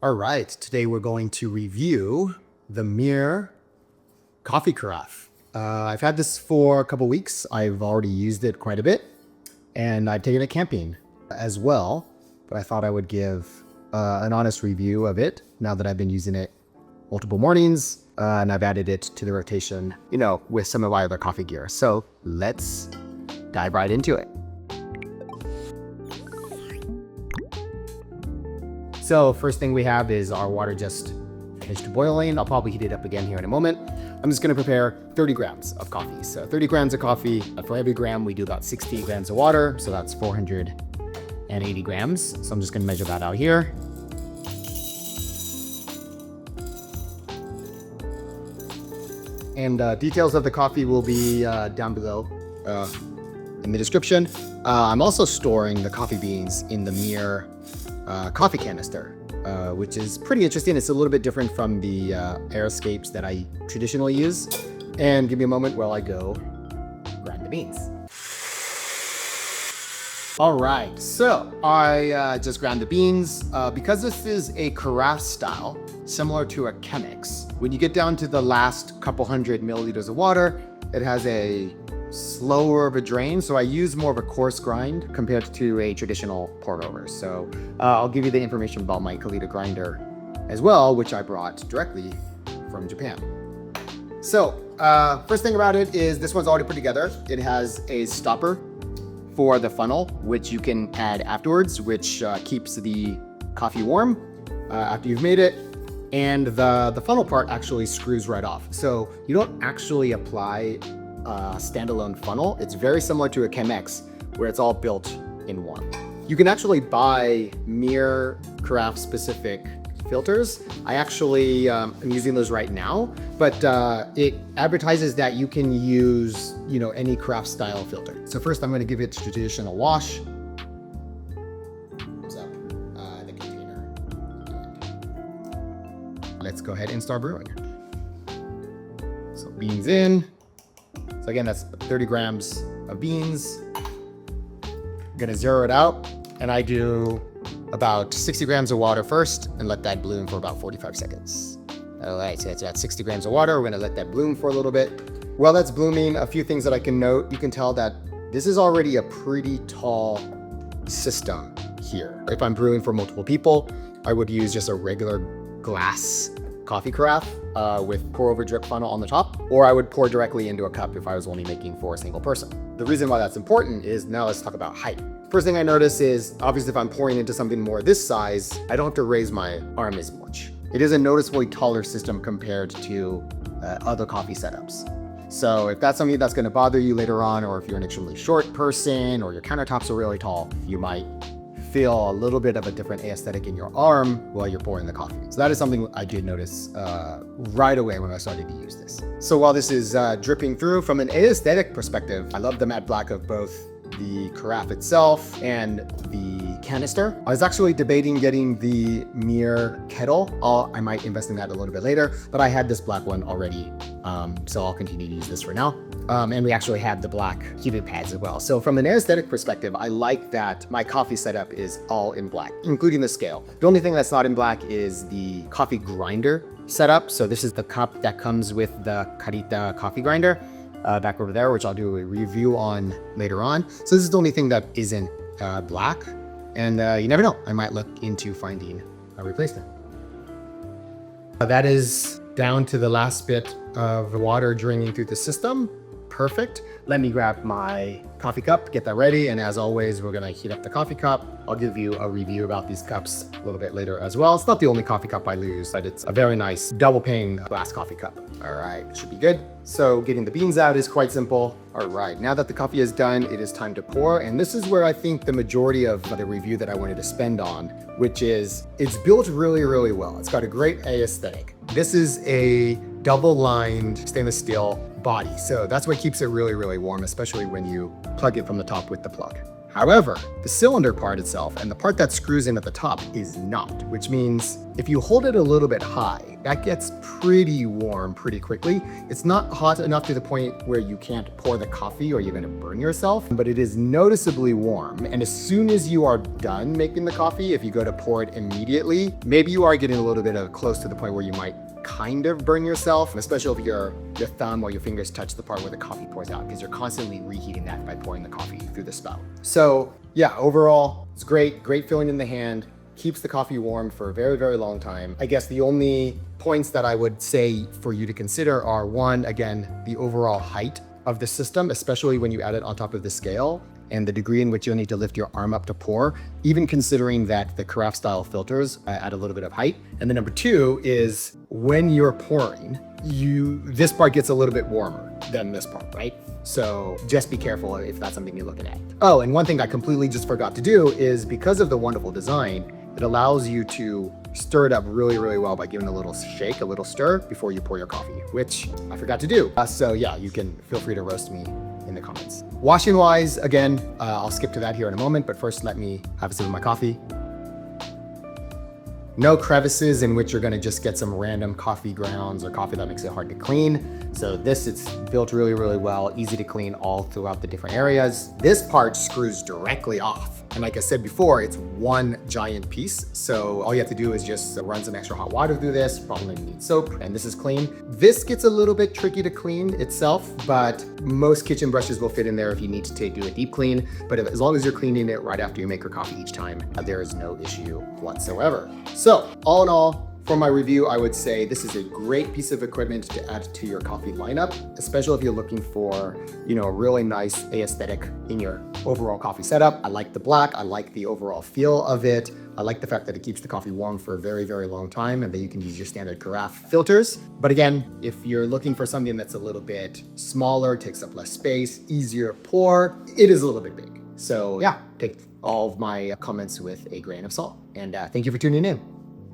All right, today we're going to review the MiiR Coffee Carafe. I've had this for a couple weeks. I've already used it quite a bit, and I've taken it camping as well, but I thought I would give an honest review of it now that I've been using it multiple mornings, and I've added it to the rotation, with some of my other coffee gear. So let's dive right into it. So first thing we have is our water just finished boiling. I'll probably heat it up again here in a moment. I'm just gonna prepare 30 grams of coffee. So 30 grams of coffee, for every gram we do about 60 grams of water. So that's 480 grams. So I'm just gonna measure that out here. And details of the coffee will be down below in the description. I'm also storing the coffee beans in the MiiR coffee canister, which is pretty interesting. It's a little bit different from the Airscapes that I traditionally use. And give me a moment while I go grind the beans. All right, so I just ground the beans. Because this is a carafe style, similar to a Chemex, when you get down to the last couple hundred milliliters of water, it has a slower of a drain, so I use more of a coarse grind compared to a traditional pour over. So I'll give you the information about my Kalita grinder as well, which I brought directly from Japan. So first thing about it is this one's already put together. It has a stopper for the funnel, which you can add afterwards, which keeps the coffee warm after you've made it. And the funnel part actually screws right off. So you don't actually apply standalone funnel. It's very similar to a Chemex where it's all built in one. You can actually buy MiiR carafe specific filters. I actually am using those right now, but it advertises that you can use any carafe style filter. So first I'm going to give it a traditional wash. So the container. Let's go ahead and start brewing. So beans in. So again, that's 30 grams of beans. I'm gonna zero it out, and I do about 60 grams of water first and let that bloom for about 45 seconds. All right, so that's about 60 grams of water. We're gonna let that bloom for a little bit. While that's blooming, a few things that I can note. You can tell that this is already a pretty tall system here. If I'm brewing for multiple people, I would use just a regular glass coffee carafe with pour over drip funnel on the top, or I would pour directly into a cup if I was only making for a single person. The reason why that's important is now let's talk about height. First thing I notice is obviously if I'm pouring into something more this size, I don't have to raise my arm as much. It is a noticeably taller system compared to other coffee setups. So if that's something that's going to bother you later on, or if you're an extremely short person or your countertops are really tall, you might feel a little bit of a different aesthetic in your arm while you're pouring the coffee. So that is something I did notice right away when I started to use this. So while this is dripping through, from an aesthetic perspective, I love the matte black of both the carafe itself and the canister. I was actually debating getting the MiiR kettle. I might invest in that a little bit later, but I had this black one already, so I'll continue to use this for now. And we actually have the black heated pads as well. So from an aesthetic perspective, I like that my coffee setup is all in black, including the scale. The only thing that's not in black is the coffee grinder setup. So this is the cup that comes with the Kalita coffee grinder back over there, which I'll do a review on later on. So this is the only thing that isn't black. And you never know, I might look into finding a replacement. That is down to the last bit of the water draining through the system. Perfect. Let me grab my coffee cup, get that ready. And as always, we're gonna heat up the coffee cup. I'll give you a review about these cups a little bit later as well. It's not the only coffee cup I use, but it's a very nice double pane glass coffee cup. All right, should be good. So getting the beans out is quite simple. All right, now that the coffee is done, it is time to pour. And this is where I think the majority of the review that I wanted to spend on, which is it's built really, really well. It's got a great aesthetic. This is a double lined stainless steel body. So that's what keeps it really, really warm, especially when you plug it from the top with the plug. However, the cylinder part itself and the part that screws in at the top is not, which means if you hold it a little bit high, that gets pretty warm pretty quickly. It's not hot enough to the point where you can't pour the coffee or you're gonna burn yourself, but it is noticeably warm. And as soon as you are done making the coffee, if you go to pour it immediately, maybe you are getting a little bit close to the point where you might kind of burn yourself, especially if your thumb or your fingers touch the part where the coffee pours out, because you're constantly reheating that by pouring the coffee through the spout. So yeah, overall, it's great feeling in the hand, keeps the coffee warm for a very, very long time. I guess the only points that I would say for you to consider are, one, again, the overall height of the system, especially when you add it on top of the scale, and the degree in which you'll need to lift your arm up to pour, even considering that the carafe style filters add a little bit of height. And then number two is when you're pouring, this part gets a little bit warmer than this part, right? So just be careful if that's something you're looking at. Oh, and one thing I completely just forgot to do is, because of the wonderful design, it allows you to stir it up really, really well by giving a little shake, a little stir before you pour your coffee, which I forgot to do. So yeah, you can feel free to roast me in the comments. Washing wise, again, I'll skip to that here in a moment, but first let me have a sip of my coffee. No crevices in which you're gonna just get some random coffee grounds or coffee that makes it hard to clean. So it's built really, really well, easy to clean all throughout the different areas. This part screws directly off. And like I said before, it's one giant piece. So all you have to do is just run some extra hot water through this, probably need soap, and this is clean. This gets a little bit tricky to clean itself, but most kitchen brushes will fit in there if you need to do a deep clean. But as long as you're cleaning it right after you make your coffee each time, there is no issue whatsoever. So all in all, for my review, I would say this is a great piece of equipment to add to your coffee lineup, especially if you're looking for, a really nice aesthetic in your overall coffee setup. I like the black, I like the overall feel of it. I like the fact that it keeps the coffee warm for a very, very long time and that you can use your standard carafe filters. But again, if you're looking for something that's a little bit smaller, takes up less space, easier to pour, it is a little bit big. So yeah, take all of my comments with a grain of salt. And thank you for tuning in.